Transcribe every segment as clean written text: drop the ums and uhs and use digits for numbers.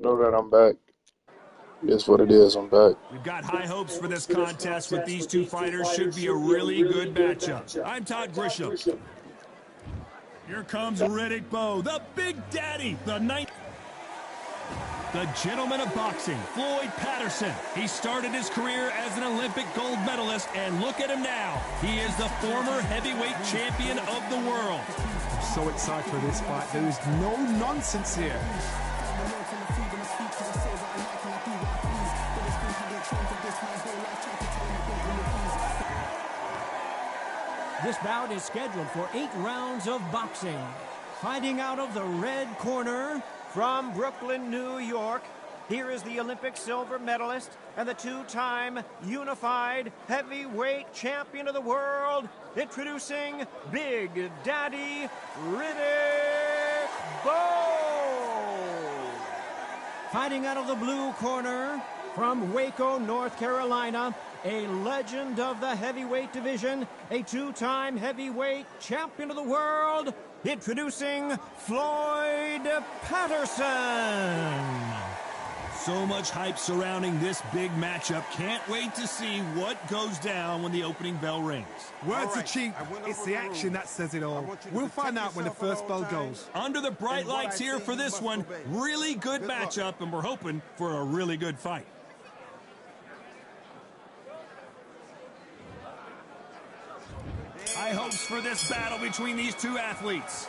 Know that I'm back. It's what it is. I'm back. We've got high hopes for this contest with these two fighters. Should be a really good matchup. I'm Todd Grisham. Here comes Riddick Bowe, the Big Daddy, the gentleman of boxing, Floyd Patterson. He started his career as an Olympic gold medalist, and look at him now. He is the former heavyweight champion of the world. I'm so excited for this fight. There is no nonsense here. This bout is scheduled for 8 rounds of boxing. Fighting out of the red corner, from Brooklyn, New York, here is the Olympic silver medalist and the 2-time unified heavyweight champion of the world, introducing Big Daddy Riddick Bowe. Fighting out of the blue corner, from Waco, North Carolina, a legend of the heavyweight division, a 2-time heavyweight champion of the world, introducing Floyd Patterson. So much hype surrounding this big matchup. Can't wait to see what goes down when the opening bell rings. Words are cheap. It's the action that says it all. We'll find out when the first bell goes. Under the bright lights here for this one. Really good matchup, and we're hoping for a really good fight. High hopes for this battle between these two athletes.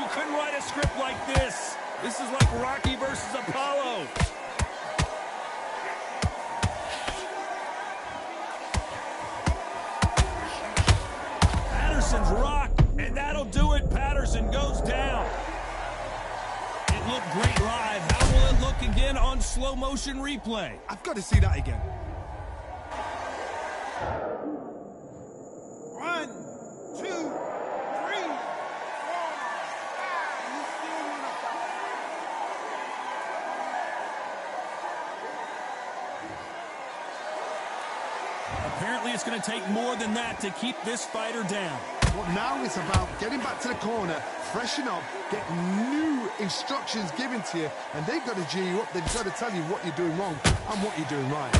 You couldn't write a script like this. This is like Rocky versus Apollo. Patterson's rocked, and that'll do it. Patterson goes down. It looked great live. How will it look again on slow motion replay? I've got to see that again. 1, 2, 3, 4. Apparently it's going to take more than that to keep this fighter down. But now it's about getting back to the corner, freshen up, get new instructions given to you, and they've got to G you up. They've got to tell you what you're doing wrong and what you're doing right.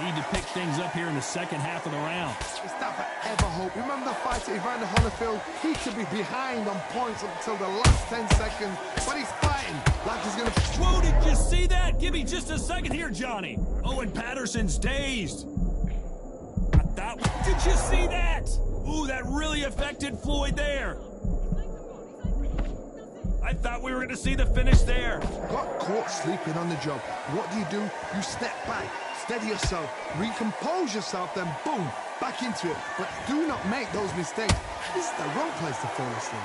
Need to pick things up here in the second half of the round. Is that forever hope? Remember the fight at Evander Holyfield? He could be behind on points until the last 10 seconds, but he's fighting like he's going to... Whoa, did you see that? Give me just a second here, Johnny. Oh, and Patterson's dazed. Did you see that? Ooh, that really affected Floyd there. I thought we were going to see the finish there. Got caught sleeping on the job. What do? You step back, steady yourself, recompose yourself, then boom, back into it. But do not make those mistakes. This is the wrong place to fall asleep.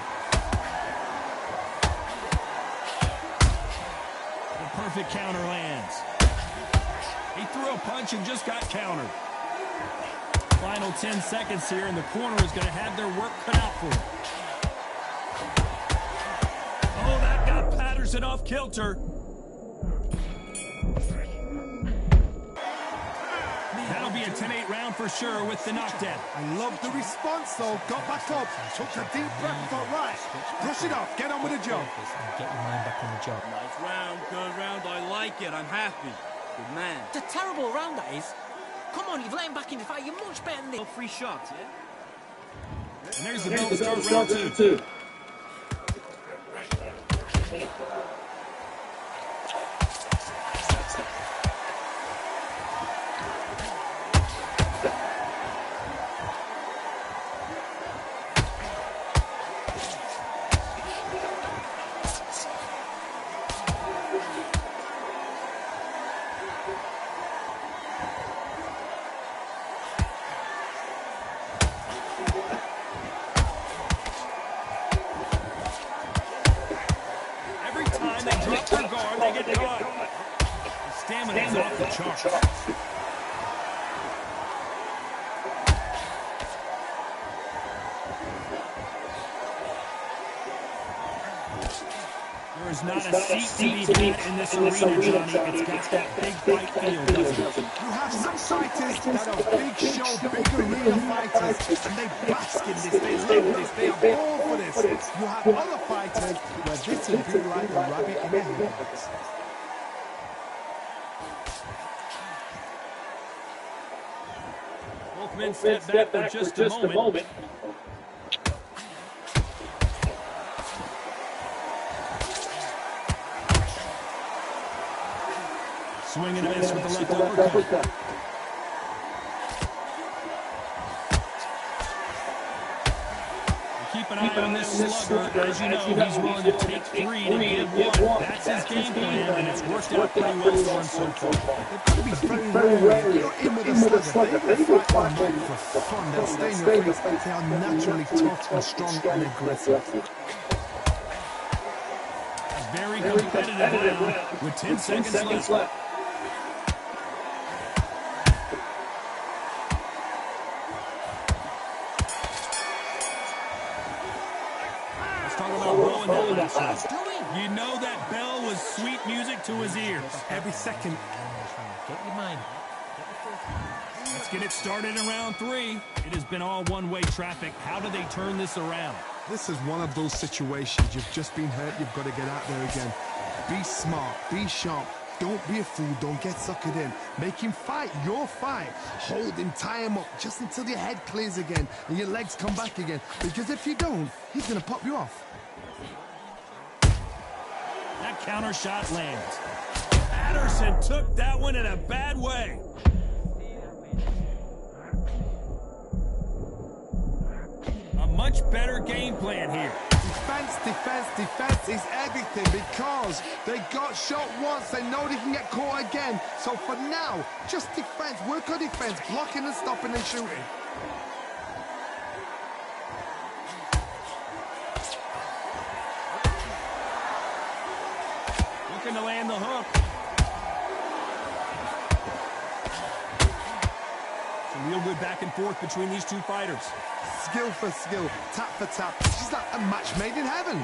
The perfect counter lands. He threw a punch and just got countered. Final 10 seconds here, and the corner is going to have their work cut out for them. Oh, that got Patterson off kilter. That'll be a 10-8 round for sure with the knockdown. I love the response, though. Got back up, took a deep breath, thought, right, brush it off, get on with the job. Get your mind back on the job. Nice round, good round. I like it. I'm happy. Good man. It's a terrible round, that is. Come on, you've let him back in the fight. You're much better than this. No free shots, yeah? And there's the bell to start round two. Stamina is off the charts. There is There's not a seat to be had in this arena, Johnny. It's got that big fight feel, doesn't it? You have some fighters that are big show, big arena fighters, and they bask in this, they love this, they are born for this. You have other fighters where this would be like the rabbit in a headbox. Both men step back for just a moment. Swing and a miss with the left uppercut. Keep an eye on this slugger. As you know, he's willing to take 3 to give 1. That's his game plan, and it's worked out pretty well for him so far. They've got to be very wary. You're in with a slugger. They will fight on for fun. They'll stay in your face. They are naturally tough and strong and aggressive. A very competitive round with 10 seconds left. You know that bell was sweet music to his ears. Every second. Get your mind. Let's get it started in round 3. It has been all one-way traffic. How do they turn this around? This is one of those situations. You've just been hurt. You've got to get out there again. Be smart. Be sharp. Don't be a fool. Don't get suckered in. Make him fight your fight. Hold him, tie him up just until your head clears again and your legs come back again. Because if you don't, he's going to pop you off. That counter shot lands. Patterson took that one in a bad way. A much better game plan here. Defense, defense, defense is everything because they got shot once. They know they can get caught again. So for now, just defense. Work on defense. Blocking and stopping and shooting. Looking to land the hook. Some real good back and forth between these two fighters. Skill for skill, tap for tap. It's like a match made in heaven.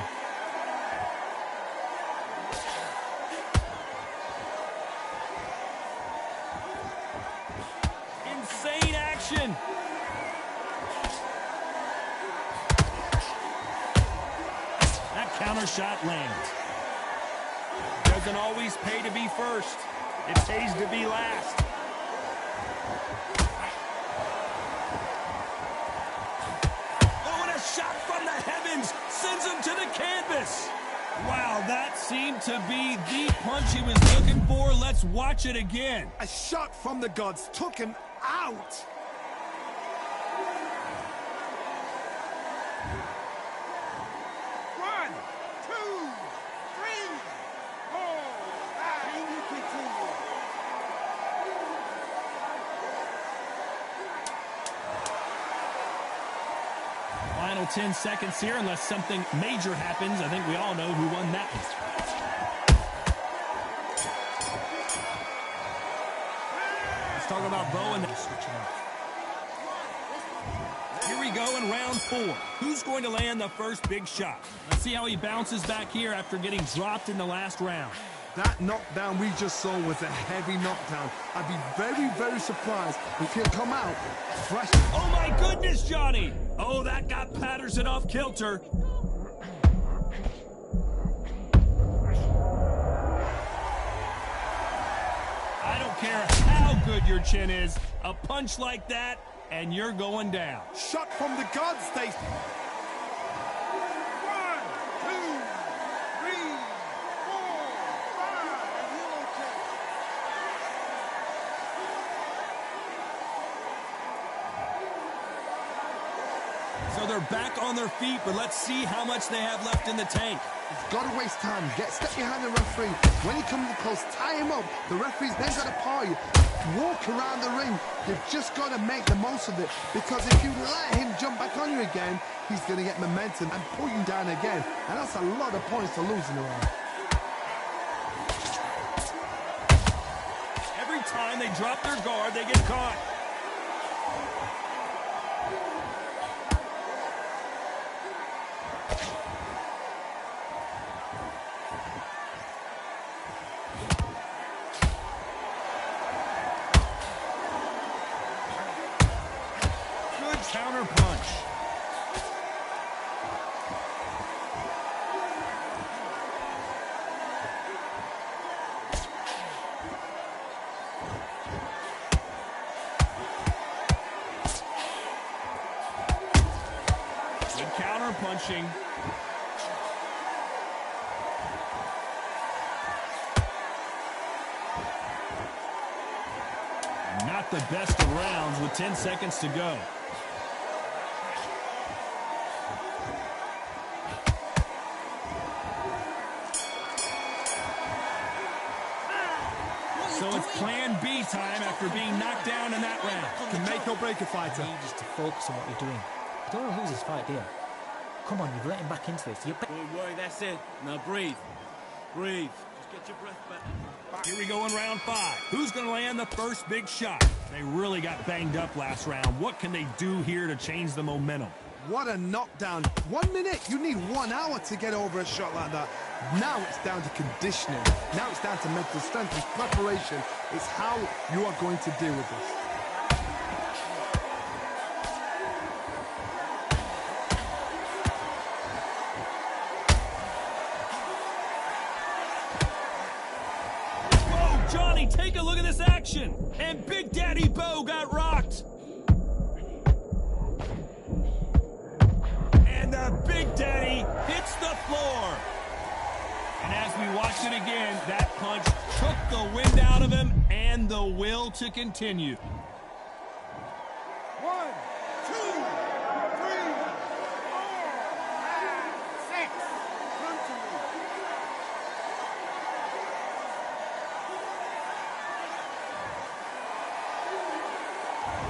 Insane action. That counter shot lands. Doesn't always pay to be first. It pays to be last. Oh, and a shot from the heavens sends him to the canvas. Wow, that seemed to be the punch he was looking for. Let's watch it again. A shot from the gods took him out. Final 10 seconds here, unless something major happens. I think we all know who won that one. Let's talk about Bo and here we go in round 4. Who's going to land the first big shot? Let's see how he bounces back here after getting dropped in the last round. That knockdown we just saw was a heavy knockdown. I'd be very, very surprised if he'll come out fresh. Oh my goodness, Johnny! Oh, that got Patterson off kilter. I don't care how good your chin is. A punch like that, and you're going down. Shot from the gods, they... 1, 2, 3, 4, 5. So they're back on their feet, but let's see how much they have left in the tank. He's got to waste time. Step behind the referee. When he comes close, tie him up. The referee's then got to paw you. Walk around the ring. You've just got to make the most of it. Because if you let him jump back on you again, he's going to get momentum and pull you down again. And that's a lot of points to lose in a round. Every time they drop their guard, they get caught. Counter punch. Good counter punching. Not the best of rounds with 10 seconds to go. So it's plan B time after being knocked down in that round. Can make or break a fighter. You need just to focus on what you're doing. You don't want to lose this fight, do you? Come on, you've let him back into this. Good work, that's it. Now breathe. Breathe. Just get your breath back. Here we go in round 5. Who's going to land the first big shot? They really got banged up last round. What can they do here to change the momentum? What a knockdown. 1 minute, you need 1 hour to get over a shot like that. Now it's down to conditioning. Now it's down to mental strength and preparation. It's how you are going to deal with this. Whoa, Johnny, take a look at this action. And Big Daddy Bo got rocked. And the Big Daddy hits the floor. And as we watch it again, that punch took the wind out of him and the will to continue. 1, 2, 3, 4, 5, 6. Come to me.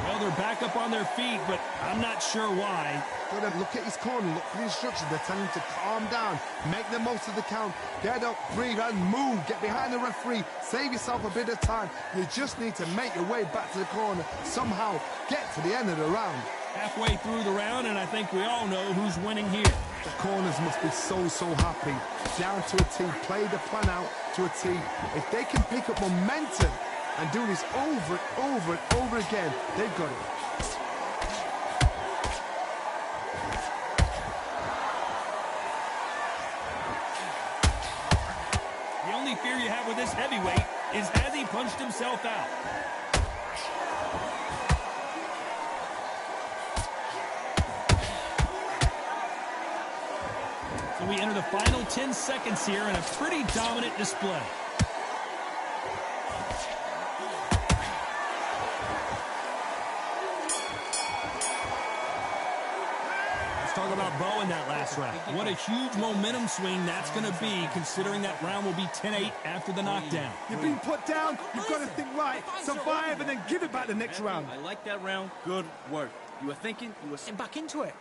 Well, they're back up on their feet, but I'm not sure why. Gotta look at his corner, look for the instructions. They're telling him to calm down, make the most of the count, get up, breathe, and move. Get behind the referee, save yourself a bit of time. You just need to make your way back to the corner, somehow get to the end of the round. Halfway through the round, and I think we all know who's winning here. The corners must be so happy. Down to a T, play the plan out to a T. If they can pick up momentum and do this over and over and over again, they've got it. The only fear you have with this heavyweight is has he punched himself out? So we enter the final 10 seconds here in a pretty dominant display. Talk about Bo in that last round. What a huge momentum swing that's going to be, considering that round will be 10-8 after the knockdown. You've been put down, you've got to think right, survive, and then give it back the next round. I like that round. Good work. You were thinking, you were... And back into it.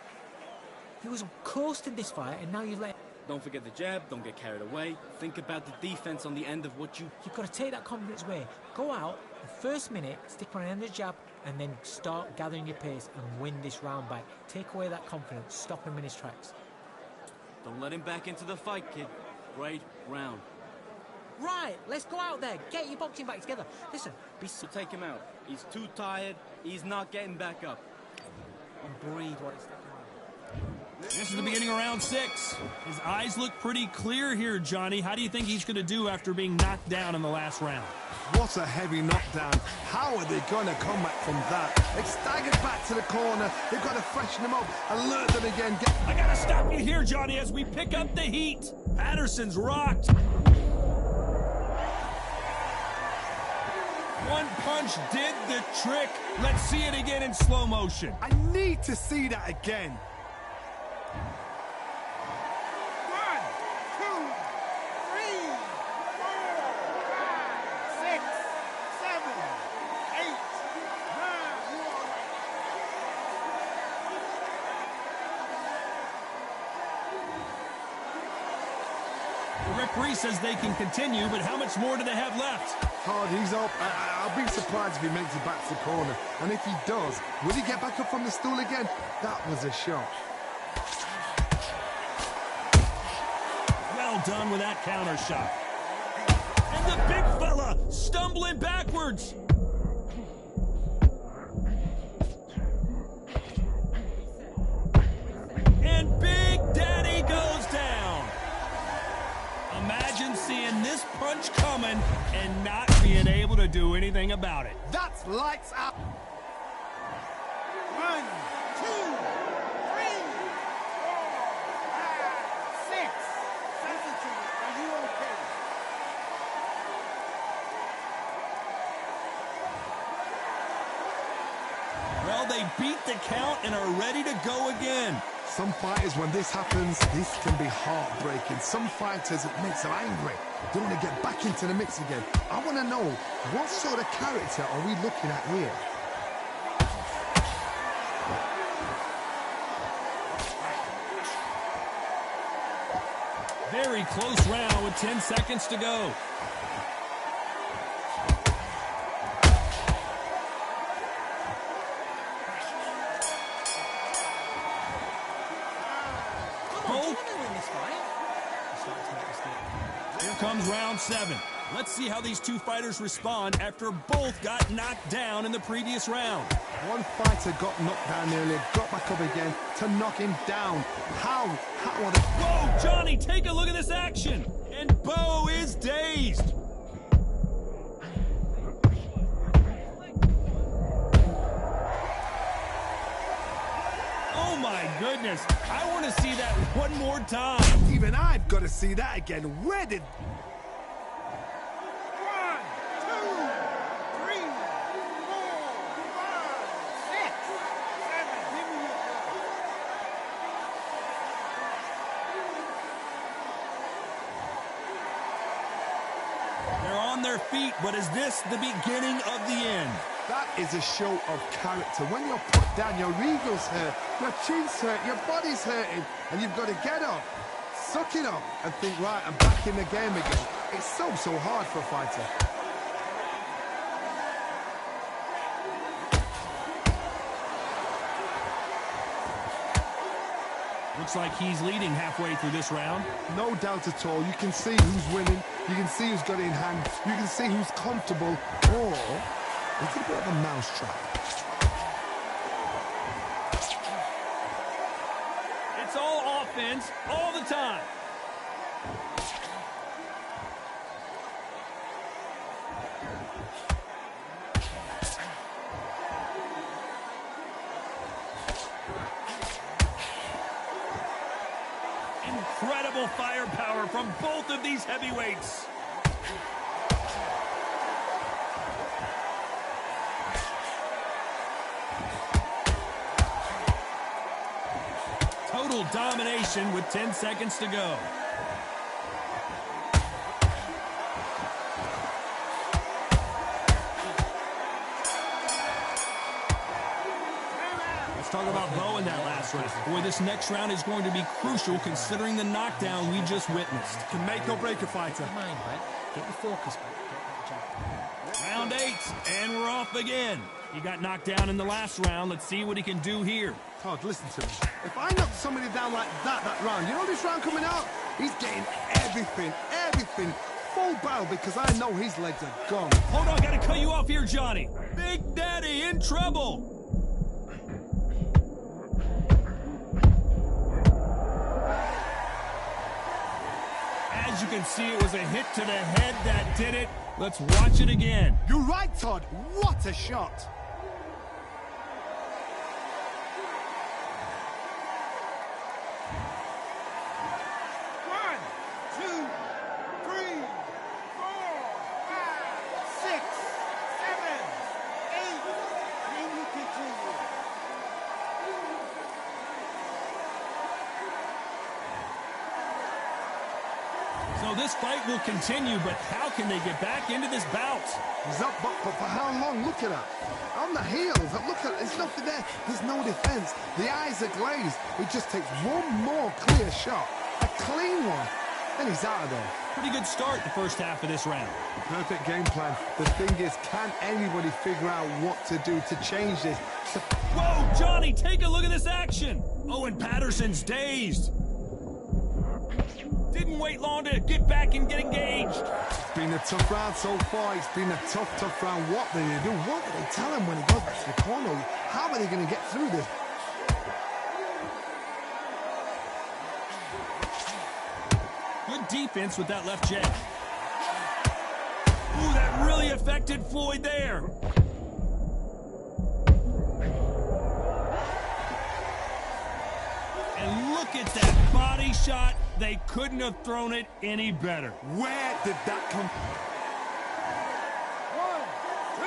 He was coasting this fight, and now you let... Don't forget the jab. Don't get carried away. Think about the defense on the end of what you... You've got to take that confidence away. Go out, the first minute, stick on the end of the jab, and then start gathering your pace and win this round back. Take away that confidence. Stop him in his tracks. Don't let him back into the fight, kid. Great round. Right, let's go out there. Get your boxing back together. Listen, be... So take him out. He's too tired. He's not getting back up. And breathe what it's... This is the beginning of round 6. His eyes look pretty clear here, Johnny. How do you think he's going to do after being knocked down in the last round? What a heavy knockdown. How are they going to come back from that? They staggered back to the corner. They've got to freshen them up, alert them again. I got to stop you here, Johnny, as we pick up the heat. Patterson's rocked. One punch did the trick. Let's see it again in slow motion. I need to see that again. 1, 2, 3, 4, 5, 6, 7, 8, 9. The referee says they can continue, but how much more do they have left? Hard, he's up. I'll be surprised if he makes it back to the corner. And if he does, will he get back up from the stool again? That was a shot. Well done with that counter shot. And the big fella stumbling backwards. this punch coming and not being able to do anything about it. That's lights out. 1, 2, 3, 4, 5, 6. Are you okay? Well, they beat the count and are ready to go again. Some fighters, when this happens, this can be heartbreaking. Some fighters, it makes them angry. They want to get back into the mix again. I want to know, what sort of character are we looking at here? Very close round with 10 seconds to go. Here comes round 7. Let's see how these two fighters respond after both got knocked down in the previous round. One fighter got knocked down nearly, got back up again to knock him down. How are they? Whoa, Johnny, take a look at this action. And Bo is dazed. Oh my goodness, I want to see that one more time. Even I've got to see that again. Where did... 1, 2, 3, 4, 5, 6, 7. Give me your They're on their feet, but is this the beginning of the end? That is a show of character. When you're put down, your ego's hurt, your chin's hurt, your body's hurting, and you've got to get up, suck it up, and think, right, I'm back in the game again. It's so hard for a fighter. Looks like he's leading halfway through this round. No doubt at all. You can see who's winning. You can see who's got it in hand. You can see who's comfortable. Or it's a bit of a mousetrap. It's all offense all the time. Incredible firepower from both of these heavyweights. Total domination with 10 seconds to go. Let's talk about Bo in that last round. Boy, this next round is going to be crucial considering the knockdown we just witnessed. Can make or break a fighter. Mind, right? Get your focus back. Get that jab. Round 8, and we're off again. He got knocked down in the last round. Let's see what he can do here. Todd, listen to me. If I knock somebody down like that round, you know this round coming out? He's getting everything, full barrel, because I know his legs are gone. Hold on, gotta cut you off here, Johnny. Big Daddy in trouble. As you can see, it was a hit to the head that did it. Let's watch it again. You're right, Todd. What a shot. So this fight will continue, but how can they get back into this bout? He's up, but for how long? Look at that. On the heels, look at it. There's nothing there. There's no defense. The eyes are glazed. It just takes one more clear shot, a clean one, and he's out of there. Pretty good start the first half of this round. Perfect game plan. The thing is, can anybody figure out what to do to change this? Whoa, Johnny, take a look at this action. Owen Patterson's dazed. Didn't wait long to get back and get engaged. It's been a tough round so far. It's been a tough round. What do they do? What do they tell him when he goes back to the corner? How are they going to get through this? Good defense with that left jab. affected Floyd there. And look at that body shot. They couldn't have thrown it any better. Where did that come? 1, 2,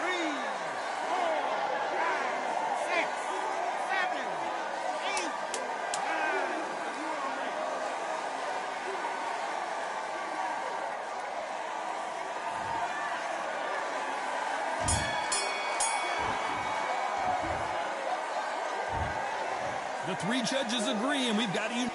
3, 4, 5, 6, 7, 8, 9. The three judges agree, and we've got to...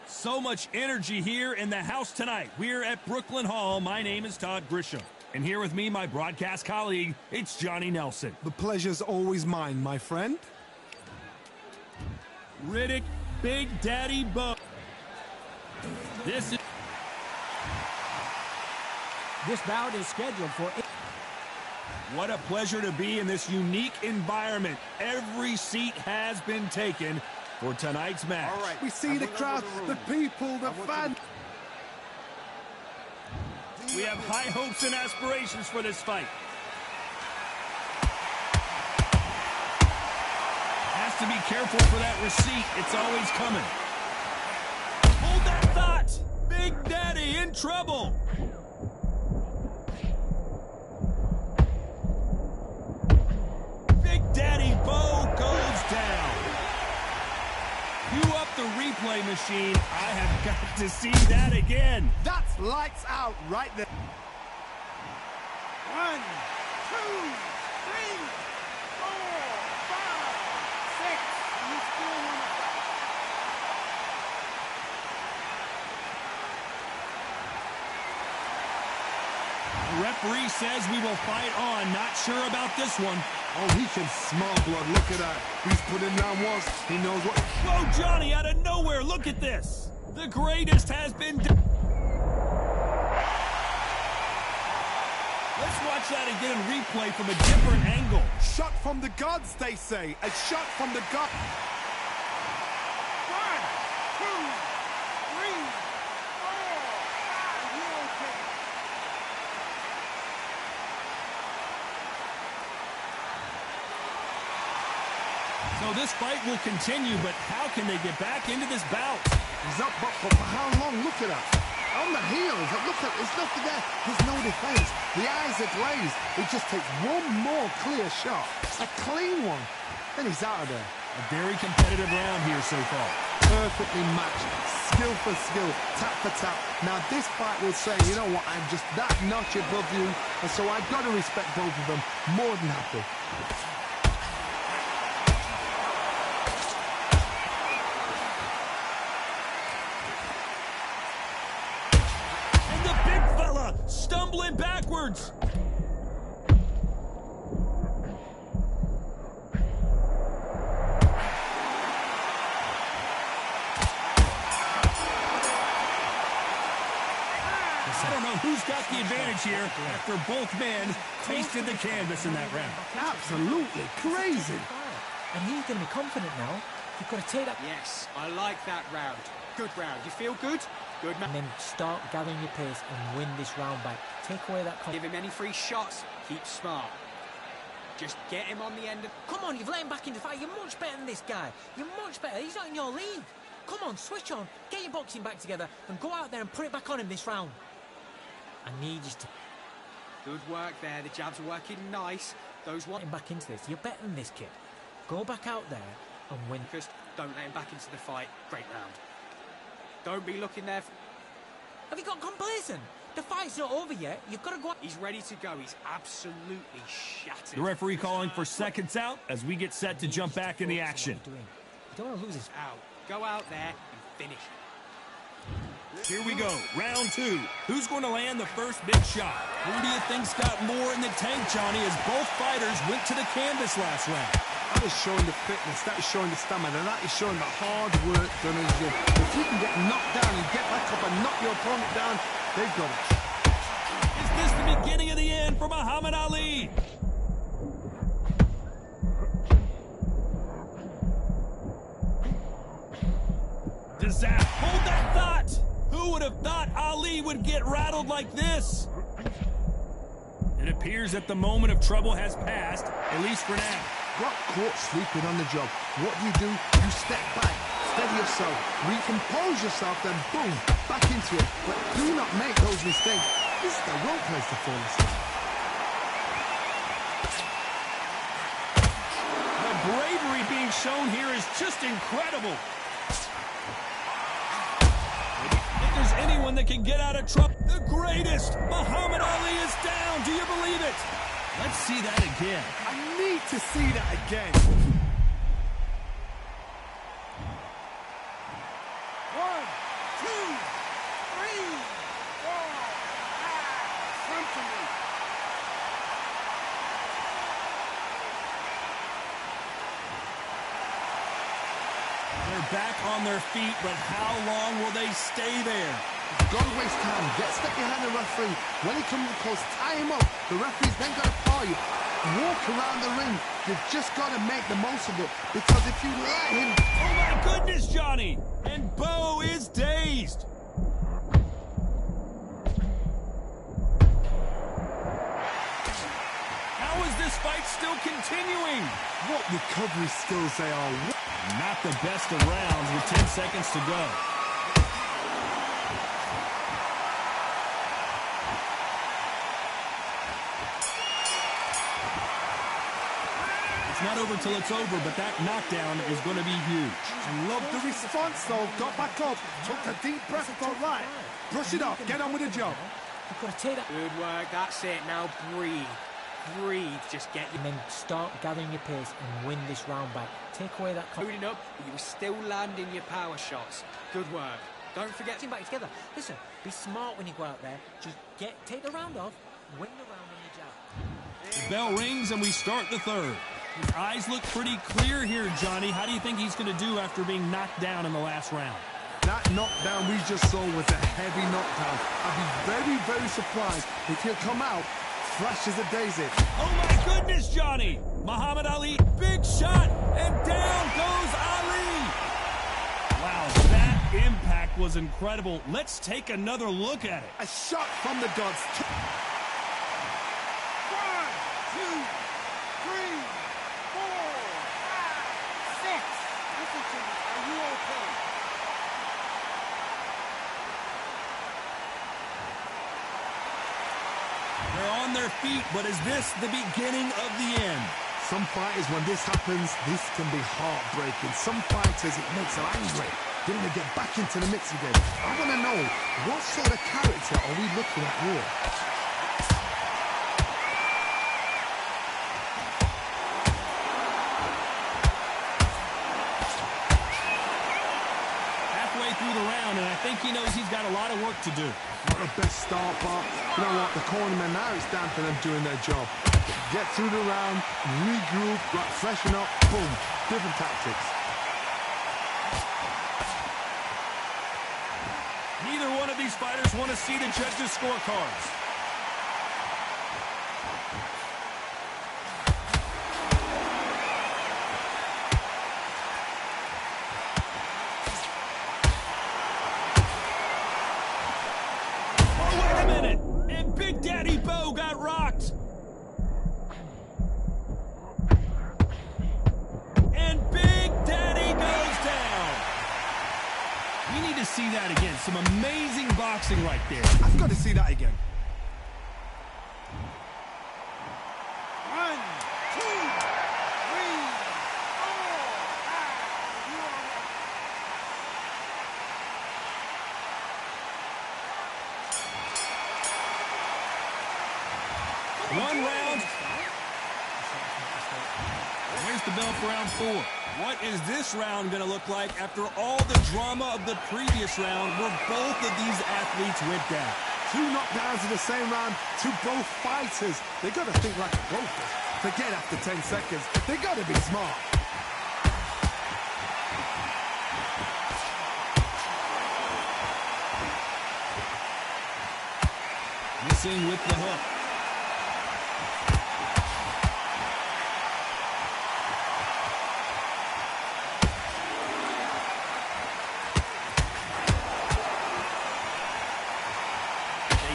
So much energy here in the house tonight. We're at Brooklyn Hall. My name is Todd Grisham. And here with me, my broadcast colleague, it's Johnny Nelson. The pleasure's always mine, my friend. Riddick, Big Daddy Bo. This bout is scheduled for... What a pleasure to be in this unique environment. Every seat has been taken for tonight's match. All right, we see the crowd, the people, the fans. We have high hopes and aspirations for this fight. Has to be careful for that receipt. It's always coming. Hold that thought. Big Daddy in trouble. Big Daddy Bo goes down. Cue up the replay machine. I have got to see that again. That's lights out right there. 1, 2, 3, 4, 5, 6. And you still want to fight. The referee says we will fight on. Not sure about this one. Oh, he can smell blood. Look at that. He's put in down once. He knows what... Whoa, Johnny, out of nowhere. Look at this. The greatest has been... Let's watch that again in replay from a different angle. Shot from the gods, they say. A shot from the gods. 1, 2, 3, 4, 5. You okay? So this fight will continue, but how can they get back into this bout? He's up, but for how long? Look at that. On the heels. Look at, there's nothing there. There's no defense. The eyes are glazed. It just takes one more clear shot. A clean one. Then he's out of there. A very competitive round here so far. Perfectly matched. Skill for skill. Tap for tap. Now this fight will say, you know what, I'm just that notch above you. And so I've got to respect both of them. More than happy. Stumbling backwards. I don't know who's got the advantage here after both men tasted the canvas in that round. Absolutely crazy. And he's going to be confident now. You've got to take that... Yes, I like that round. Good round. You feel good? Good, man. And then start gathering your pace and win this round back. Take away that... Give him any free shots. Keep smart. Just get him on the end of... Come on, you've let him back into the fight. You're much better than this guy. You're much better. He's not in your league. Come on, switch on. Get your boxing back together and go out there and put it back on him this round. I need you to... Good work there. The jabs are working nice. Those Get him back into this. You're better than this kid. Go back out there and win. Just don't let him back into the fight. Great round. Don't be looking there. Have you got complacent? The fight's not over yet. You've got to go out. He's ready to go. He's absolutely shattered. The referee calling for seconds out as we get set to jump back in the action. You don't want to lose this. Out. Go out there and finish. Here we go, round 2. Who's going to land the first big shot? Who do you think's got more in the tank, Johnny, as both fighters went to the canvas last round? That is showing the fitness, that is showing the stamina, and that is showing the hard work done in the gym. If you can get knocked down and get back up and knock your opponent down, they've got it. Is this the beginning of the end for Muhammad Ali? Does that hold that thought? Who would have thought Ali would get rattled like this? It appears that the moment of trouble has passed, at least for now. Got caught sleeping on the job. What do? You step back, steady yourself, recompose yourself, then boom, back into it. But do not make those mistakes. This is the wrong place to fall asleep. The bravery being shown here is just incredible. If there's anyone that can get out of trouble, the greatest, Muhammad Ali is down. Do you believe it? Let's see that again. I need to see that again. 1, 2, 3, 4, 5. Come to me. They're back on their feet, but how long will they stay there? Don't waste time. Get stuck behind the referee. When he comes close, tie him up. The referee's then got to call you. Walk around the ring. You've just got to make the most of it. Because if you let him... Oh my goodness, Johnny! And Bo is dazed. How is this fight still continuing? What recovery skills they are. Not the best of rounds with 10 seconds to go. It's not over till it's over, but that knockdown is going to be huge. I love the response, though. Got back up. Took a deep breath, felt right. Brush it off. Get on with the job. You've got to take that. Good work. That's it. Now breathe. Breathe. Just get your... And then start gathering your pace and win this round back. Take away that... Loading up. You were still landing your power shots. Good work. Don't forget... Get back together. Listen, be smart when you go out there. Just take the round off, win the round on your jab. The bell rings and we start the third. His eyes look pretty clear here, Johnny. How do you think he's going to do after being knocked down in the last round? That knockdown we just saw was a heavy knockdown. I'd be very, very surprised if he'll come out fresh as a daisy. Oh my goodness, Johnny! Muhammad Ali, big shot, and down goes Ali! Wow, that impact was incredible. Let's take another look at it. A shot from the gods. 1, 2, 3, 4, 5, 6. Listen to me. Are you okay? They're on their feet, but is this the beginning of the end? Some fighters, when this happens, this can be heartbreaking. Some fighters, it makes them angry. They want to get back into the mix again. I want to know, what sort of character are we looking at here? Halfway through the round, and I think he knows he's got a lot of work to do. Not the best start, but you know what? The cornermen, now it's down to them doing their job. Get through the round, regroup, like freshen up, boom. Different tactics. Neither one of these fighters want to see the judges' scorecards. Oh, wait a minute! And Big Daddy Bo got rocked! And Big Daddy goes down! that again. Some amazing boxing right there. I've got to see that again. 1, 2, 3, 4, 5. One round. Here's the bell for round 4. What is this round going to look like after all the drama of the previous round where both of these athletes went down? 2 knockdowns in the same round to both fighters. They got to think like a focus. Forget after 10 seconds. They got to be smart. Missing with the hook.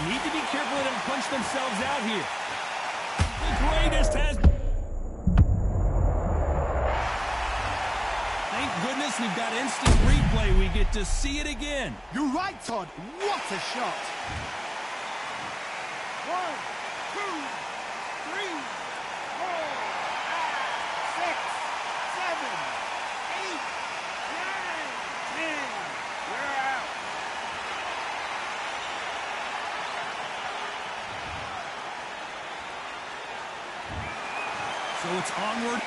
Need to be careful they don't punch themselves out here. The greatest has... Thank goodness we've got instant replay. We get to see it again. You're right, Todd. What a shot. 1, 2, 3, 4, 5, 6, 7, 8, 9, 10. You're out. So it's onward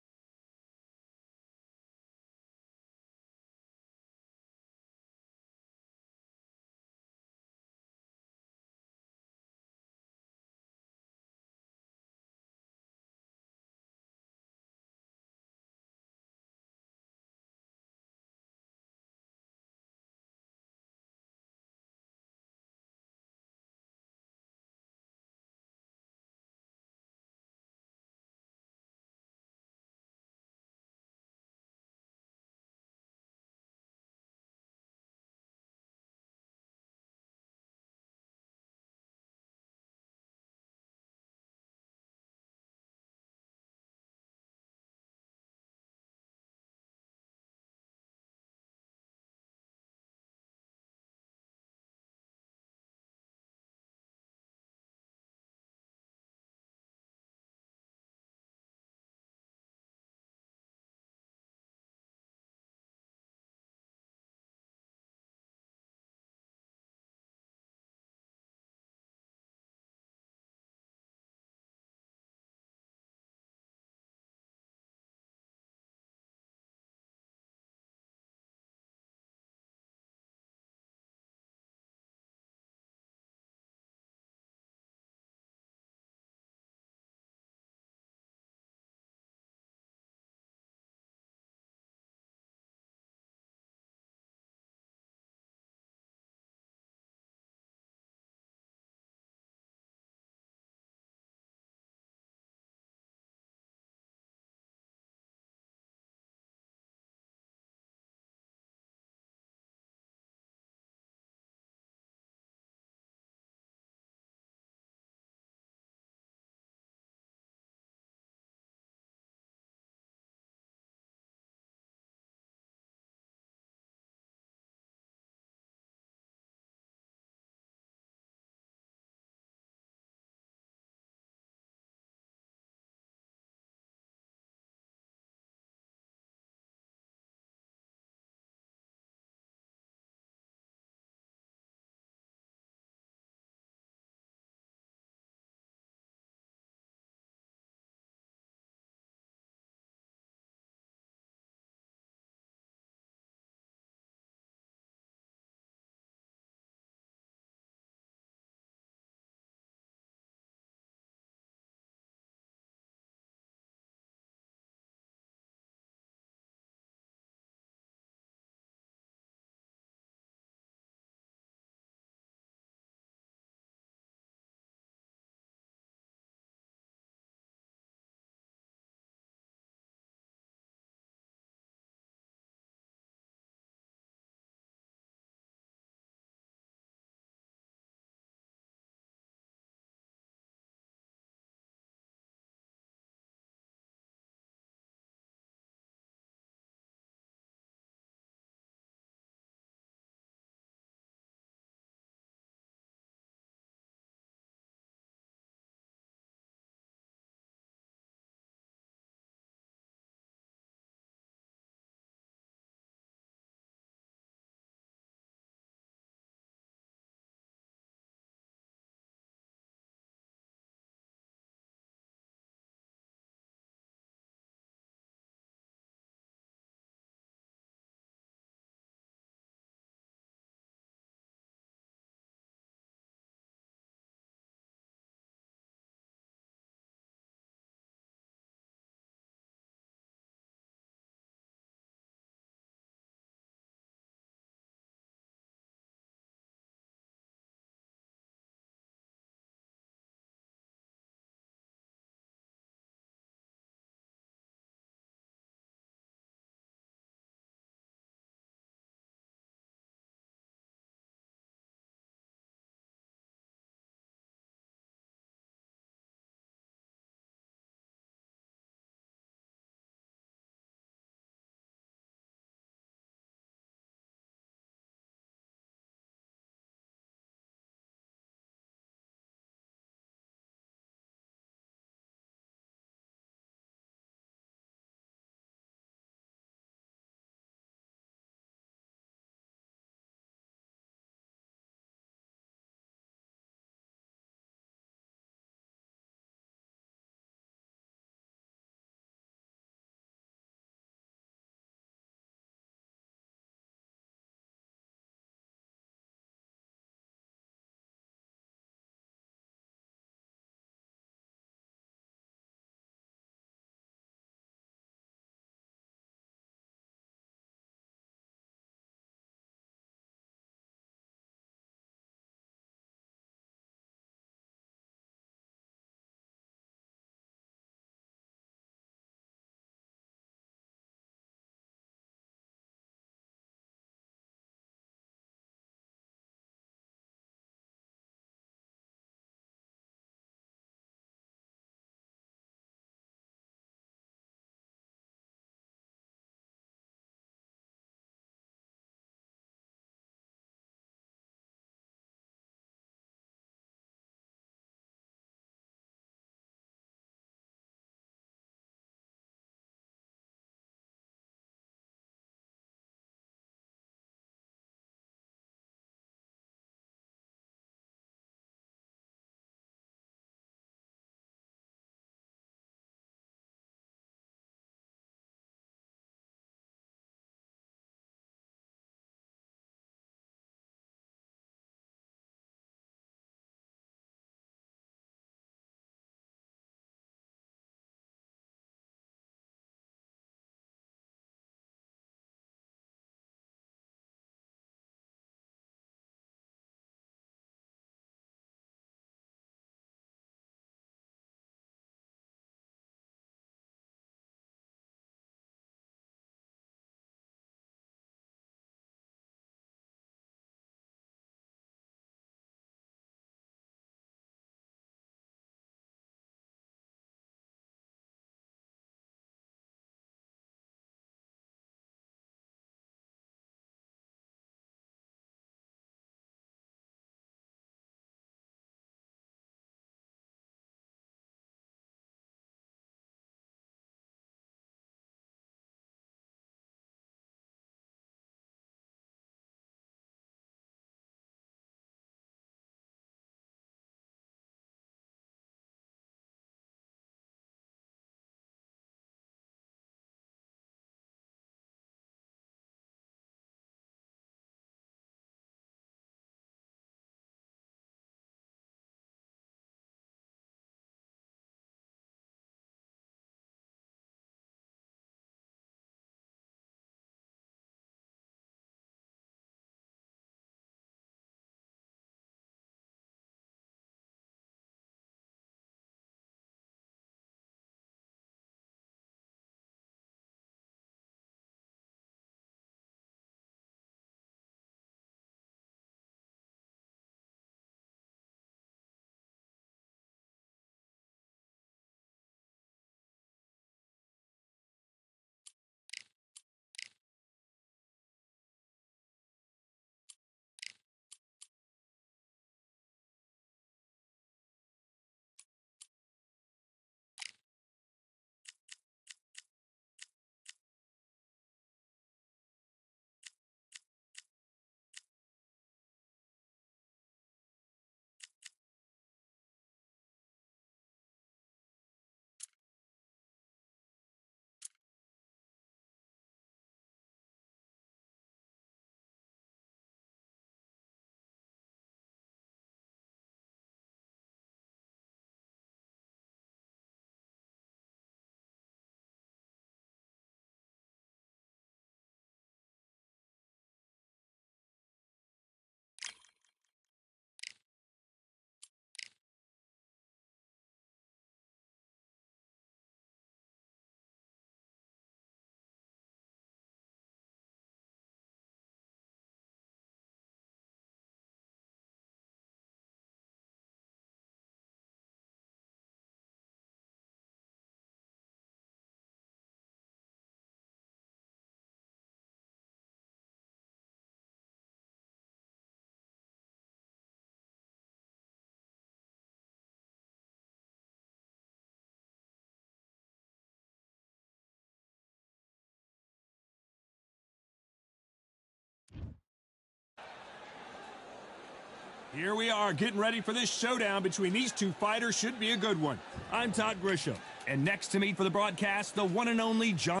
Here we are, getting ready for this showdown between these two fighters. Should be a good one. I'm Todd Grisham, and next to me for the broadcast, the one and only John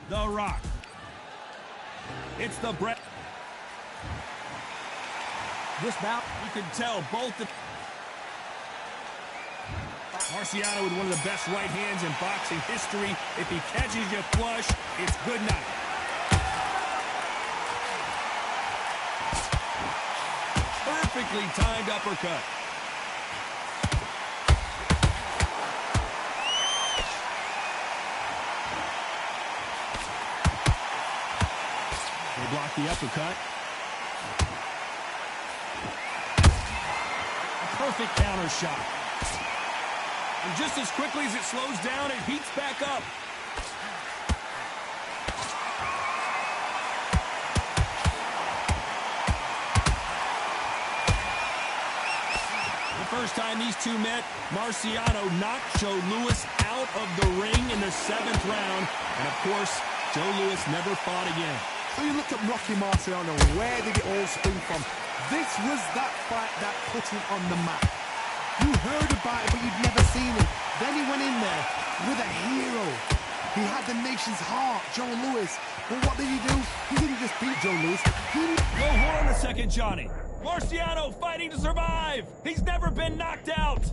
The Rock. It's the Brett. This bout, You can tell both the Marciano with one of the best right hands in boxing history. If he catches you flush, it's good night. Perfectly timed uppercut. They block the uppercut. A perfect counter shot. And just as quickly as it slows down, it heats back up. The first time these two met, Marciano knocked Joe Louis out of the ring in the 7th round. And of course, Joe Louis never fought again. So you look at Rocky Marciano, where did it all spring from? This was that fight that put him on the map. You heard about it, but you'd never seen it. Then he went in there with a hero. He had the nation's heart, Joe Louis. But what did he do? He didn't just beat Joe Louis. Whoa, hold on a second, Johnny. Marciano fighting to survive. He's never been knocked out.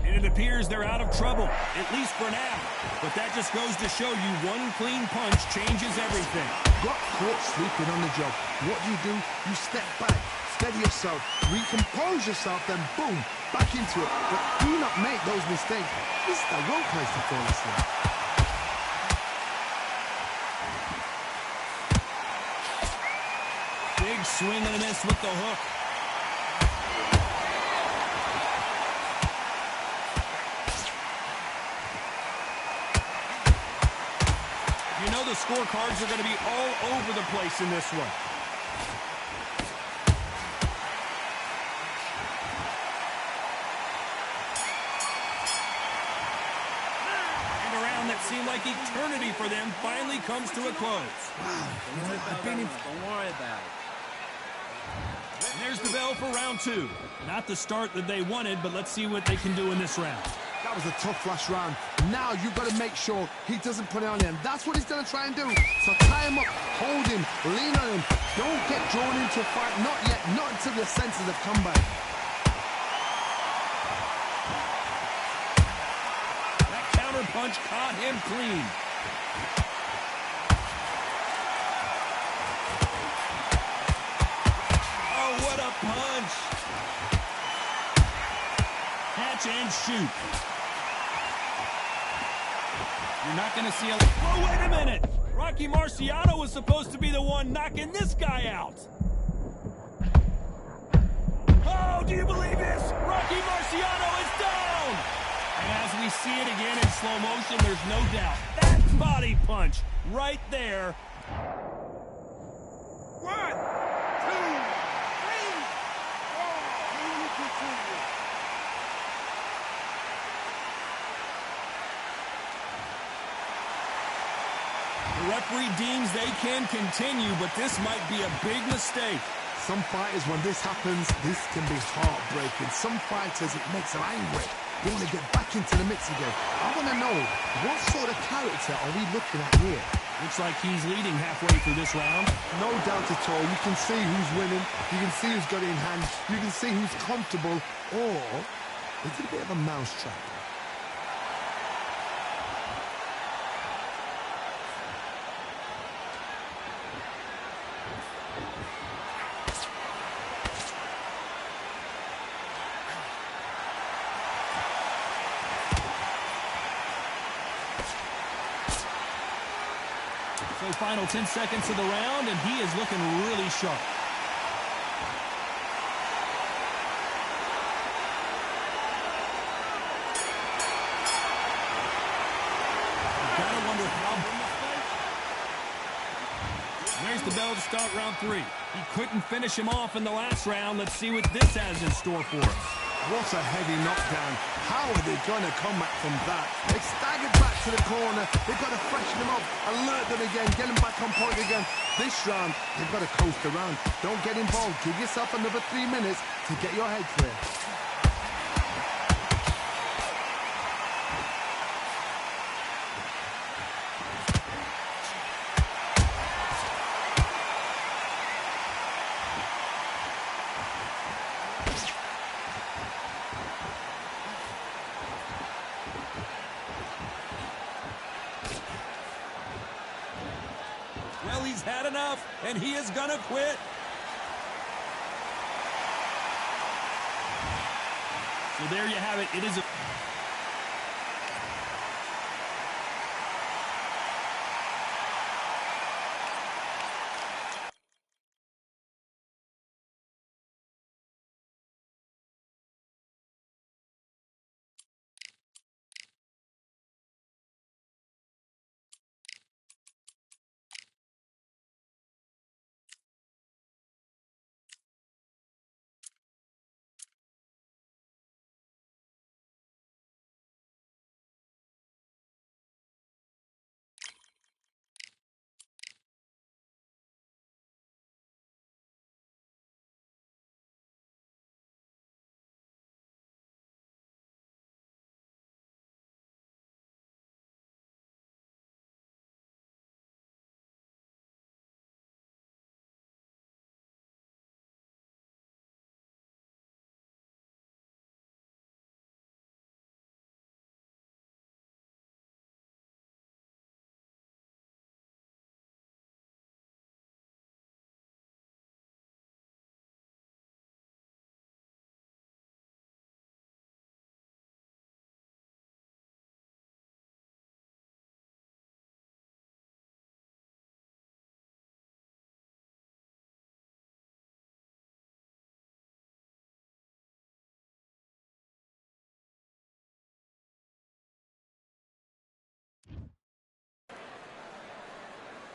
And it appears they're out of trouble, at least for now. But that just goes to show you one clean punch changes everything. Got caught sleeping on the job. What do? You step back, steady yourself, recompose yourself, then boom, back into it. But do not make those mistakes. This is the wrong place to fall asleep. Big swing and a miss with the hook. You know the scorecards are going to be all over the place in this one. And a round that seemed like eternity for them finally comes to a close. Don't worry about it. And there's the bell for round 2. Not the start that they wanted, but let's see what they can do in this round. That was a tough last round. Now you've got to make sure he doesn't put it on him. That's what he's going to try and do. So tie him up, hold him, lean on him. Don't get drawn into a fight. Not yet. Not until your senses have come back. That counter punch caught him clean. Oh, what a punch. Catch and shoot. You're not going to see a... Oh, wait a minute! Rocky Marciano was supposed to be the one knocking this guy out. Oh, do you believe this? Rocky Marciano is down! And as we see it again in slow motion, there's no doubt. That body punch right there. 1, 2, 3, 4. Here we continue. The referee deems they can continue, but this might be a big mistake. Some fighters, when this happens, this can be heartbreaking. Some fighters, it makes them angry. They want to get back into the mix again. I want to know, what sort of character are we looking at here? Looks like he's leading halfway through this round. No doubt at all. You can see who's winning. You can see who's got it in hand. You can see who's comfortable. Or is it a bit of a mousetrap? So final 10 seconds of the round, and he is looking really sharp. Gotta wonder how big this fight. There's the bell to start round 3. He couldn't finish him off in the last round. Let's see what this has in store for us. What a heavy knockdown. How are they going to come back from that? They staggered back to the corner. They've got to freshen them up, alert them again, get them back on point again. This round, you've got to coast around. Don't get involved. Give yourself another 3 minutes to get your head clear. Well, he's had enough, and he is gonna quit. So there you have it. It is a...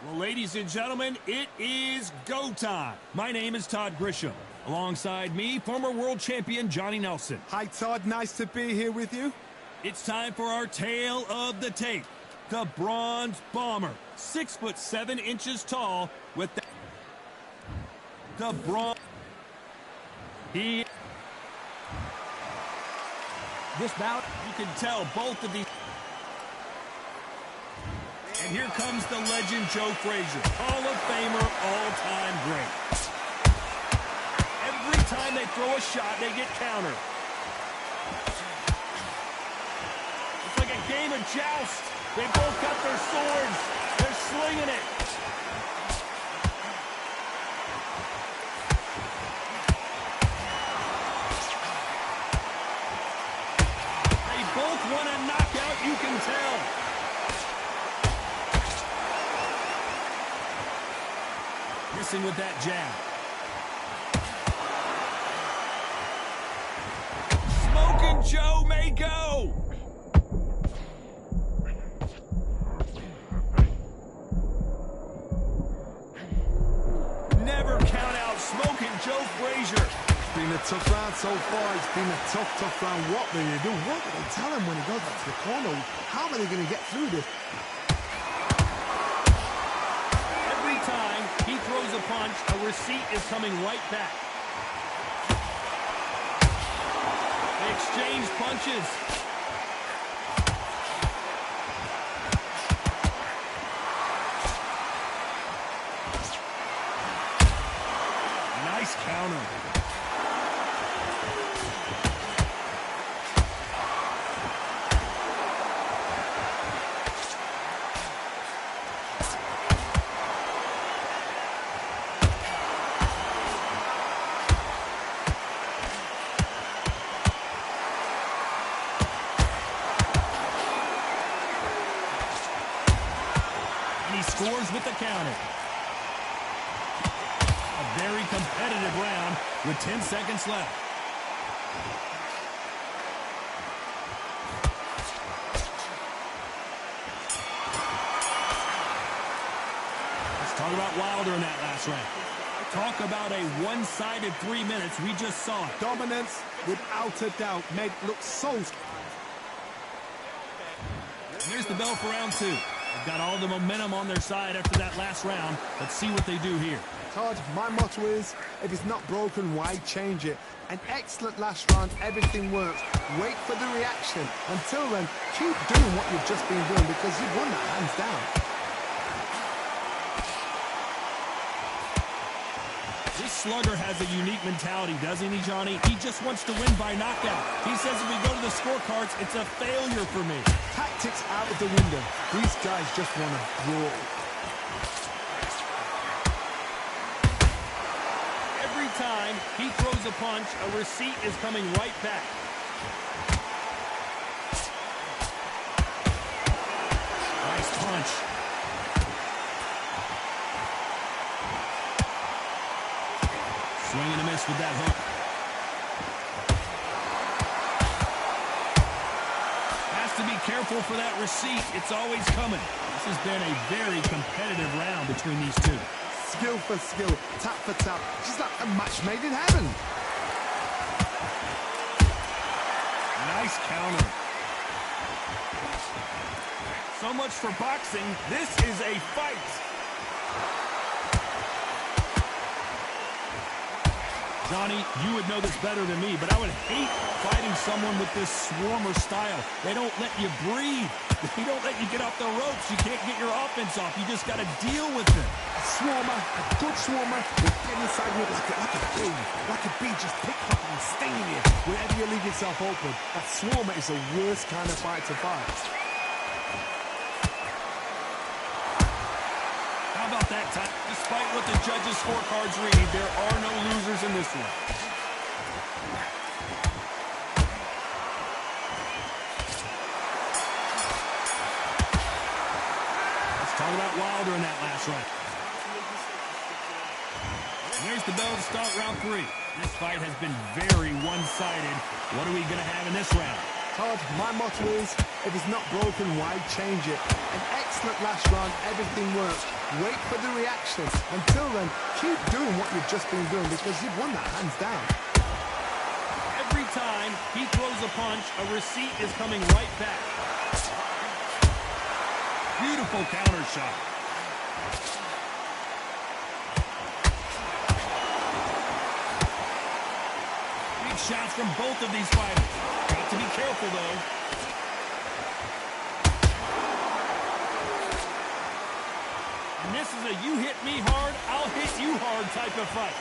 Well, ladies and gentlemen, it is go time. My name is Todd Grisham. Alongside me, former world champion Johnny Nelson. Hi, Todd. Nice to be here with you. It's time for our tale of the tape. The Bronze Bomber, 6'7" tall, with the bronze. This bout, you can tell both of these. And here comes the legend Joe Frazier, Hall of Famer, all-time great. Every time they throw a shot, they get countered. It's like a game of joust. They both got their swords. They're slinging it. They both want a knockout, you can tell. Missing with that jab. Smoking Joe may go. Never count out Smoking Joe Frazier. It's been a tough round so far. It's been a tough round. What will you do? What do they tell him when he goes back to the corner? How are they going to get through this? He throws a punch, a receipt is coming right back. They exchange punches. Nice counter. Scores with the counter. A very competitive round with 10 seconds left. Let's talk about Wilder in that last round. Talk about a one-sided 3 minutes. We just saw it. Dominance, without a doubt, made look so... Here's the bell for round two. They've got all the momentum on their side after that last round. Let's see what they do here. Todd, my motto is, if it's not broken, why change it? An excellent last round, everything works. Wait for the reaction. Until then, keep doing what you've just been doing because you've won that hands down. This slugger has a unique mentality, doesn't he, Johnny? He just wants to win by knockout. He says if we go to the scorecards, it's a failure for me. Tactics out of the window. These guys just want to brawl. Every time he throws a punch, a receipt is coming right back. Nice punch. Swing and a miss with that hook. Has to be careful for that receipt. It's always coming. This has been a very competitive round between these two. Skill for skill, tap for tap. Just like a match made in heaven. Nice counter. So much for boxing. This is a fight. Johnny, you would know this better than me, but I would hate fighting someone with this swarmer style. They don't let you breathe. They don't let you get off the ropes. You can't get your offense off. You just got to deal with them. A swarmer, a good swarmer, will get inside you like a bee, just pickpocket and stinging you wherever you leave yourself open. A swarmer is the worst kind of fight to fight. How about that time? Despite what the judges' scorecards read, there are no losers in this one. Let's talk about Wilder in that last round. And there's the bell to start round 3. This fight has been very one-sided. What are we going to have in this round? Todd, my motto is, if it's not broken, why change it? An excellent last round, everything works. Wait for the reaction. Until then, keep doing what you've just been doing because you've won that hands down. Every time he throws a punch, a receipt is coming right back. Beautiful counter shot. Big shots from both of these fighters. Got to be careful, though. And this is a you hit me hard, I'll hit you hard type of fight.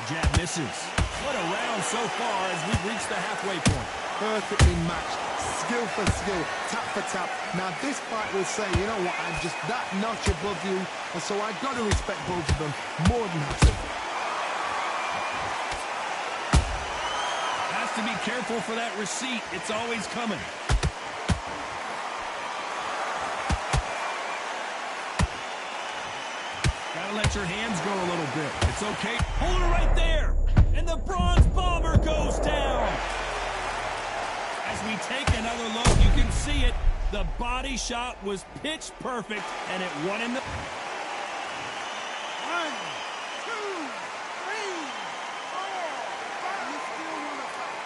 Jab misses. What a round so far as we've reached the halfway point. Perfectly matched. Skill for skill, tap for tap. Now this fight will say, you know what, I'm just that notch above you, and so I've got to respect both of them more than happy. Has to be careful for that receipt. It's always coming. Gotta let your hands go a little bit. It's okay. Hold it right there. And the bronze bomber goes down. As we take another look, you can see it. The body shot was pitch perfect, and it won in the... 1, 2, 3, 4, 5. You still want to fight.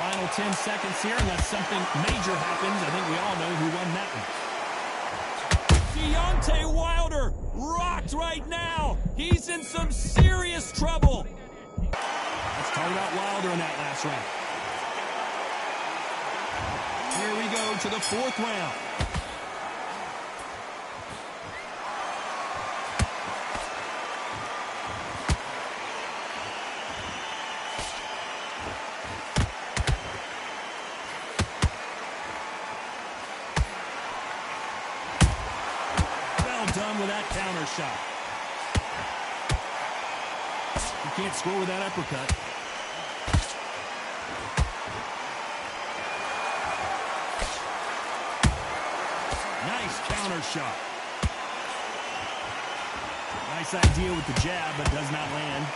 Final 10 seconds here, unless something major happens. I think we all know who won that one. Deontay Wilder rocked right now. He's in some serious trouble. Let's talk about Wilder in that last round. Here we go to the 4th round. Done with that counter shot. You can't score with that uppercut. Nice counter shot. Nice idea with the jab, but does not land.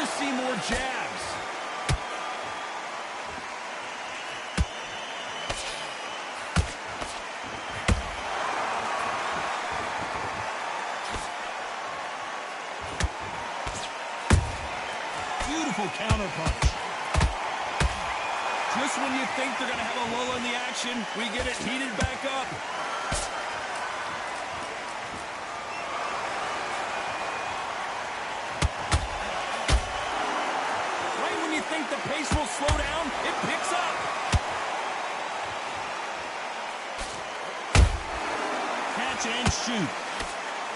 to see more jabs. Beautiful counterpunch. Just when you think they're going to have a lull in the action, we get it heated back up. Right when you think the pace will slow down, it picks up. Catch and shoot.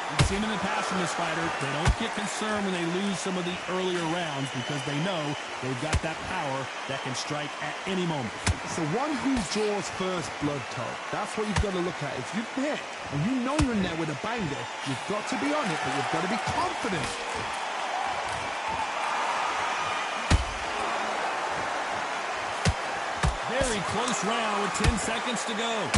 We've seen in the past from this fighter, they don't get concerned when they lose some of the earlier rounds because they know they've got that power that can strike at any moment. It's the one who draws first blood, Todd. That's what you've got to look at. If you've hit and you know you're in there with a banger, you've got to be on it, but you've got to be confident. Very close round with 10 seconds to go.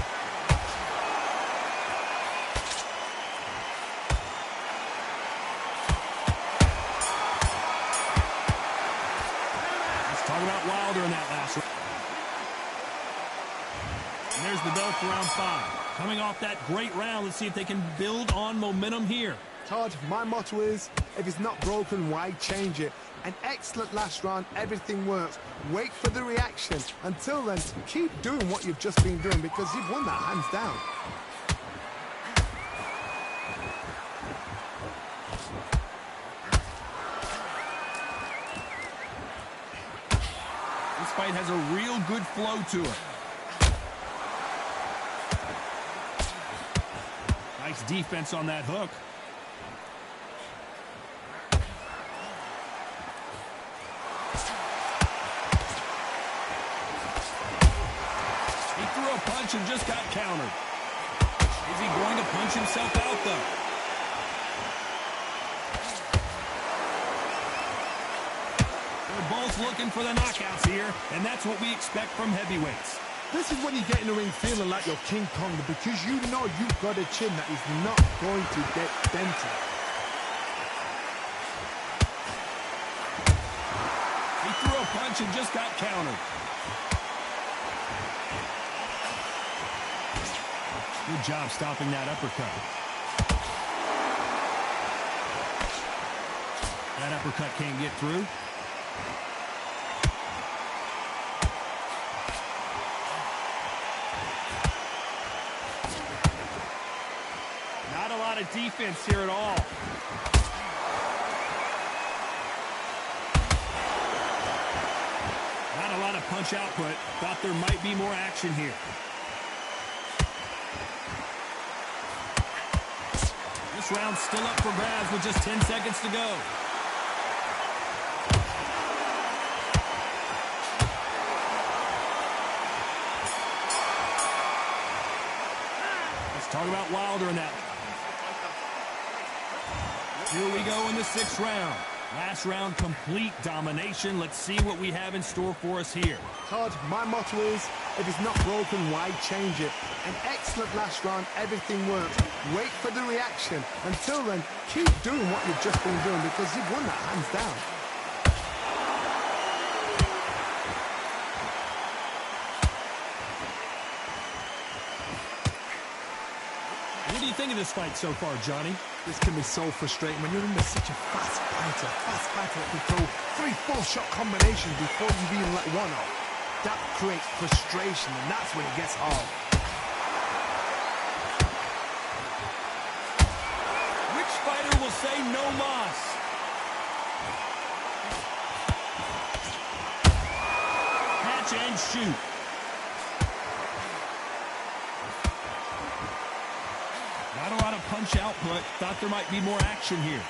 Talk about Wilder in that last round. And there's the bell for round 5. Coming off that great round, let's see if they can build on momentum here. Todd, my motto is, if it's not broken, why change it? An excellent last round, everything works. Wait for the reaction. Until then, keep doing what you've just been doing because you've won that hands down. This fight has a real good flow to it. Nice defense on that hook. He threw a punch and just got countered. Is he going to punch himself out, though? They're both looking for the knockouts here, and that's what we expect from heavyweights. This is when you get in the ring feeling like you're King Kong because you know you've got a chin that is not going to get dented. He threw a punch and just got countered. Good job stopping that uppercut. That uppercut can't get through. Not a lot of defense here at all. Not a lot of punch output. Thought there might be more action here. This round's still up for grabs with just 10 seconds to go. Let's talk about Wilder in that. Here we go in the 6th round. Last round, complete domination. Let's see what we have in store for us here. Todd, my motto is, if it's not broken, why change it? An excellent last round, everything works. Wait for the reaction. Until then, keep doing what you've just been doing because you've won that hands down. What do you think of this fight so far, Johnny? This can be so frustrating when you're under such a fast fighter that can throw 3-4 shot combinations before you've even let one off. That creates frustration, and that's when it gets hard. Which fighter will say no mas? Catch and shoot. Not a lot of punch output. Thought there might be more action here.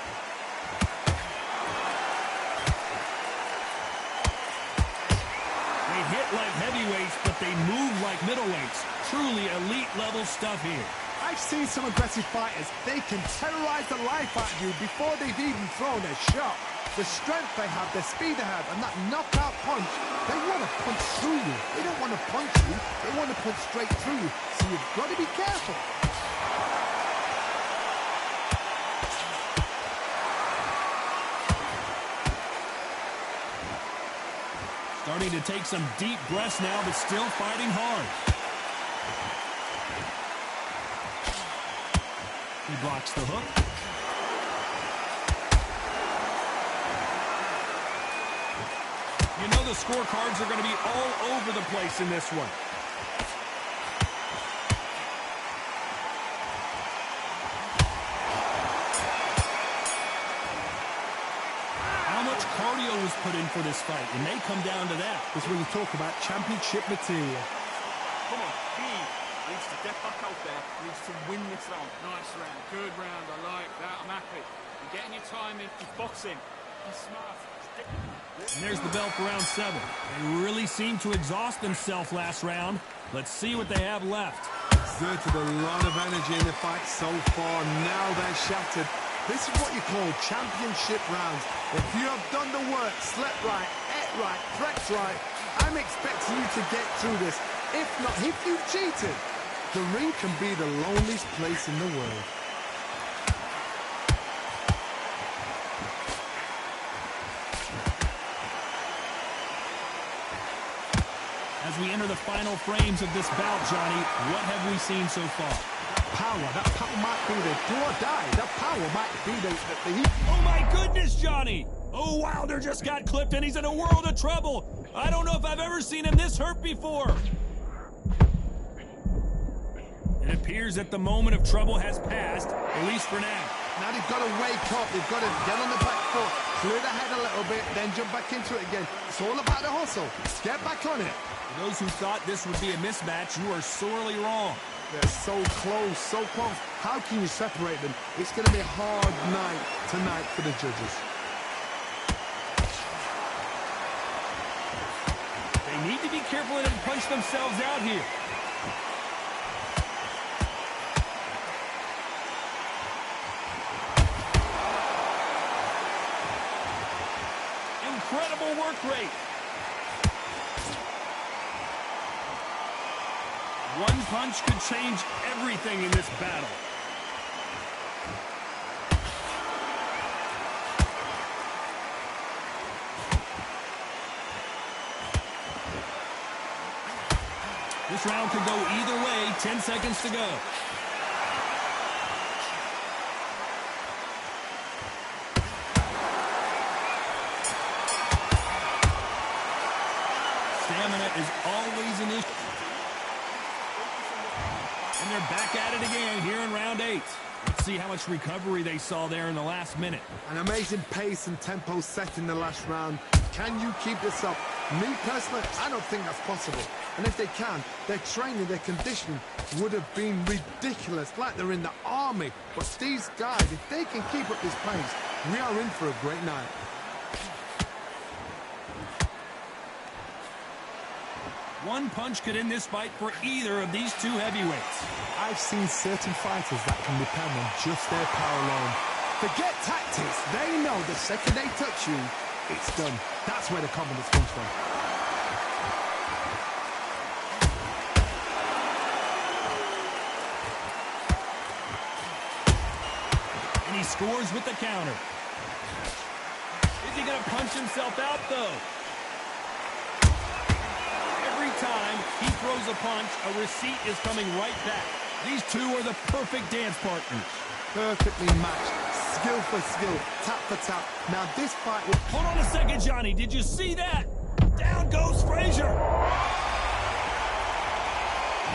They hit like heavyweights, but they move like middleweights. Truly elite level stuff here. I've seen some aggressive fighters. They can terrorize the life out of you before they've even thrown a shot. The strength they have, the speed they have, and that knockout punch, they want to punch through you. They don't want to punch you. They want to punch straight through you. So you've got to be careful. Starting to take some deep breaths now, but still fighting hard. He blocks the hook. You know the scorecards are going to be all over the place in this one. Cardio was put in for this fight. It may come down to that. This is when you talk about championship material. Come on, he needs to get back out there. He needs to win this round. Nice round. Good round. I like that. I'm happy. You're getting your time in. He's boxing. He's smart. And there's the bell for round 7. They really seemed to exhaust themselves last round. Let's see what they have left. Exerted a lot of energy in the fight so far. Now they're shattered. This is what you call championship rounds. If you have done the work, slept right, ate right, prepped right, I'm expecting you to get through this. If not, if you've cheated, the ring can be the loneliest place in the world. As we enter the final frames of this bout, Johnny, what have we seen so far? That power might be the do or die. That power might be the heat. Oh my goodness, Johnny! Oh, Wilder just got clipped and he's in a world of trouble. I don't know if I've ever seen him this hurt before. It appears that the moment of trouble has passed, at least for now. Now they've got to wake up. They've got to get on the back foot, clear the head a little bit, then jump back into it again. It's all about the hustle. Get back on it. For those who thought this would be a mismatch, you are sorely wrong. They're so close, so close. How can you separate them? It's going to be a hard night tonight for the judges. They need to be careful and punch themselves out here. Incredible work rate. One punch could change everything in this battle. This round could go either way. 10 seconds to go. Stamina is always an issue. And they're back at it again here in round 8. Let's see how much recovery they saw there in the last minute. An amazing pace and tempo set in the last round. Can you keep this up? Me personally, I don't think that's possible. And if they can, their training, their conditioning would have been ridiculous, like they're in the army. But these guys, if they can keep up this pace, we are in for a great night. One punch could end this fight for either of these two heavyweights. I've seen certain fighters that can depend on just their power alone. Forget tactics. They know the second they touch you, it's done. That's where the confidence comes from. And he scores with the counter. Is he going to punch himself out, though? Every time he throws a punch, a receipt is coming right back. These two are the perfect dance partners. Perfectly matched. Skill for skill. Tap for tap. Now this fight will... Hold on a second, Johnny. Did you see that? Down goes Frazier.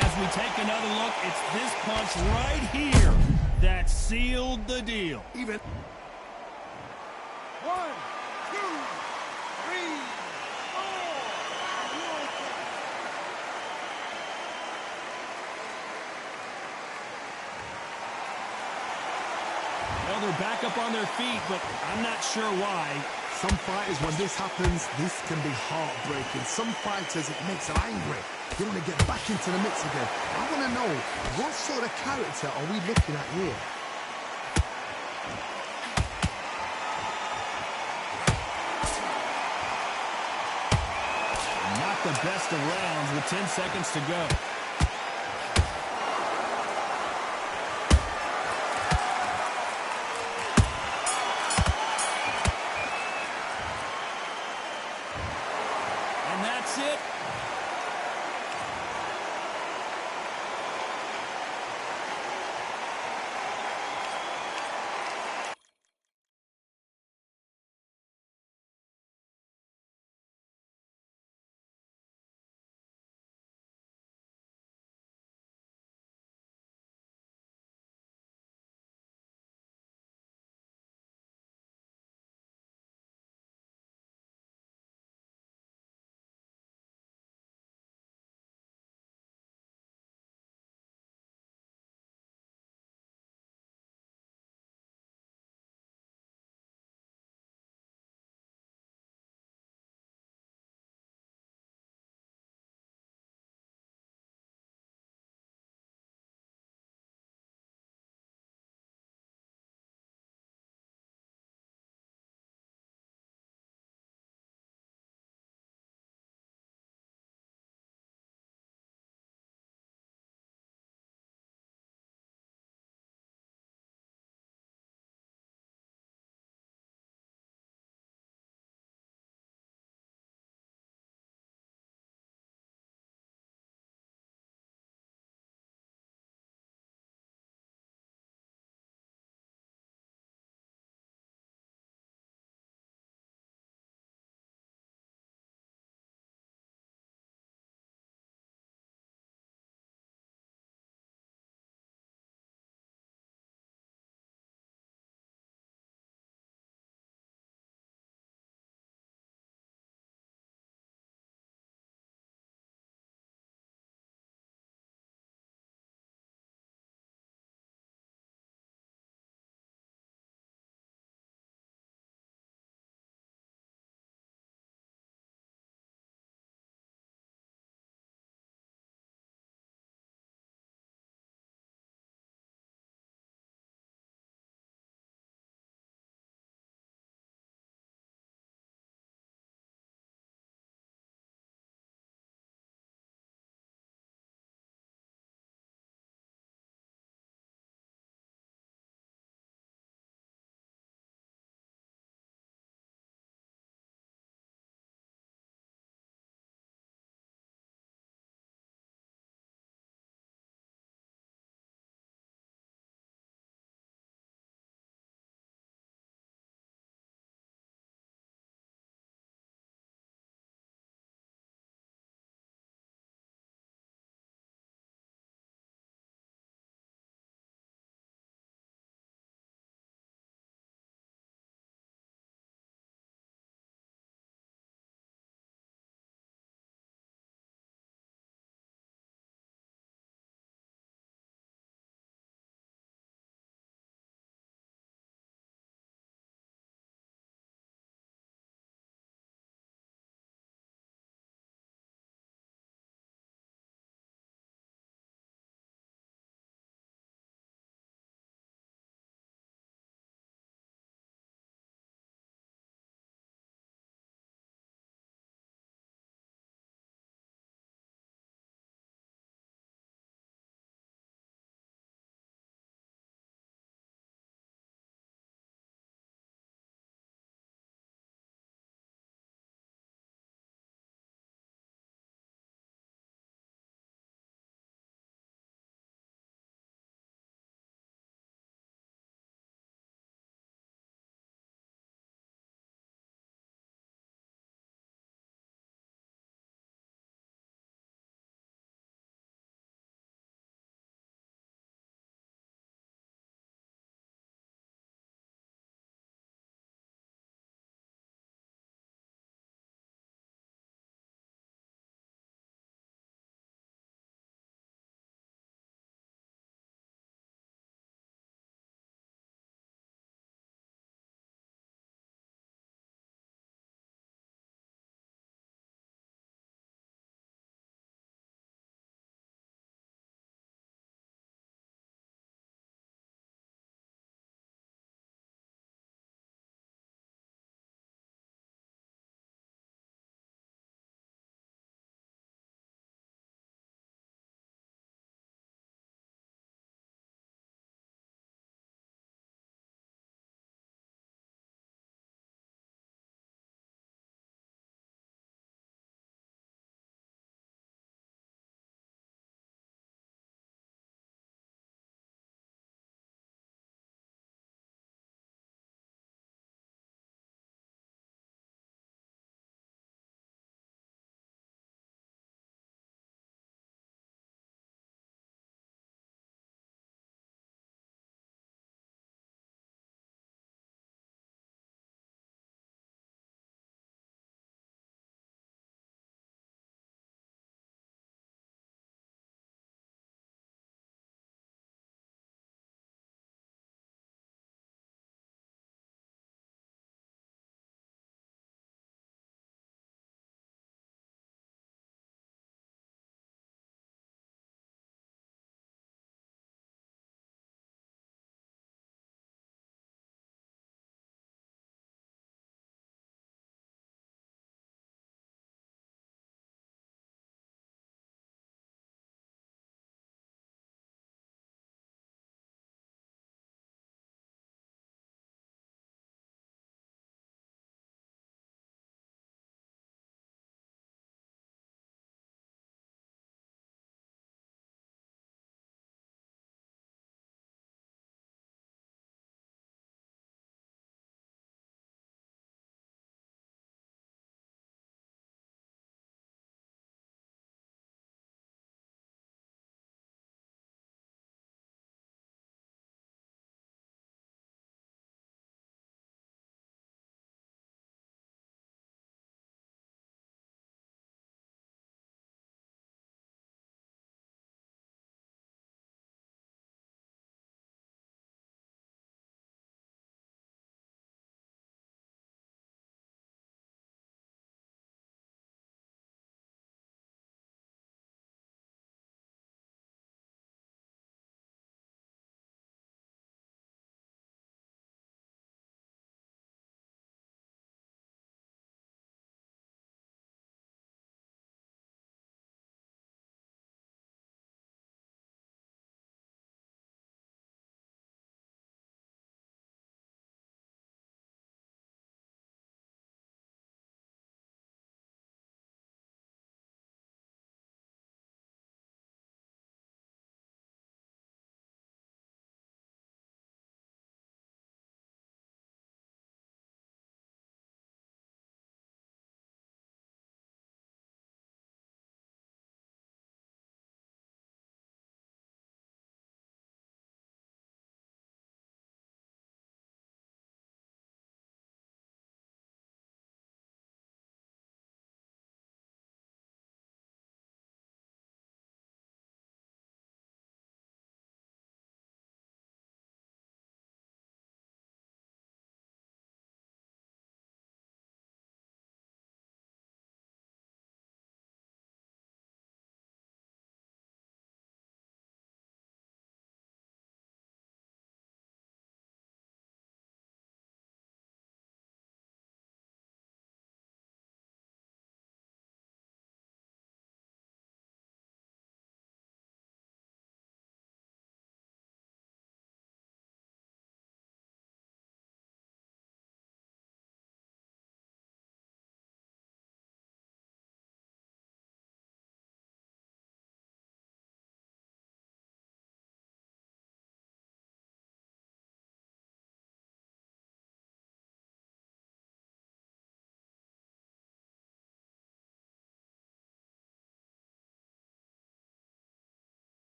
As we take another look, it's this punch right here that sealed the deal. Even... 1, 2, 3, 4. Well, they're back up on their feet, but I'm not sure why. Some fighters, when this happens, this can be heartbreaking. Some fighters, it makes them angry. They want to get back into the mix again. I want to know, what sort of character are we looking at here? Not the best of rounds with 10 seconds to go.